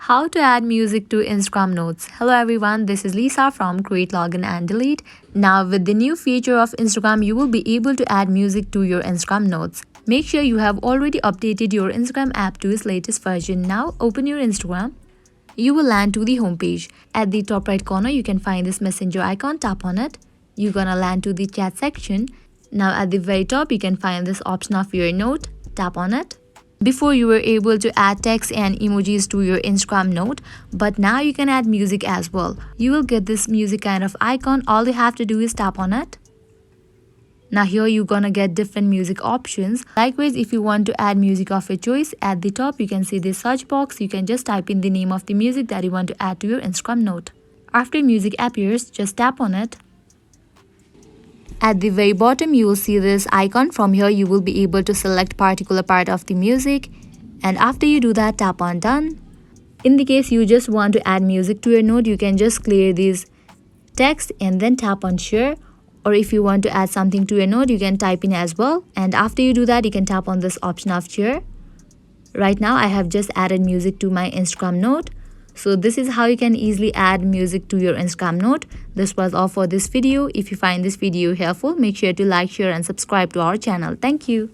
How to add music to Instagram Notes. Hello everyone, this is Lisa from Create, Login and Delete. Now with the new feature of Instagram, you will be able to add music to your Instagram Notes. Make sure you have already updated your Instagram app to its latest version. Now open your Instagram. You will land to the homepage. At the top right corner, you can find this messenger icon. Tap on it. You're gonna land to the chat section. Now at the very top, you can find this option of your note. Tap on it. Before you were able to add text and emojis to your Instagram note, but now you can add music as well. You will get this music kind of icon. All you have to do is tap on it. Now here you're gonna get different music options. Likewise, if you want to add music of your choice, at the top you can see this search box. You can just type in the name of the music that you want to add to your Instagram note. After music appears, just tap on it. At the very bottom, you will see this icon. From here, you will be able to select particular part of the music. And after you do that, tap on done. In the case you just want to add music to your note, you can just clear these text and then tap on share. Or if you want to add something to your note, you can type in as well. And after you do that, you can tap on this option of share. Right now, I have just added music to my Instagram note. So this is how you can easily add music to your Instagram note. This was all for this video. If you find this video helpful, make sure to like, share and subscribe to our channel. Thank you.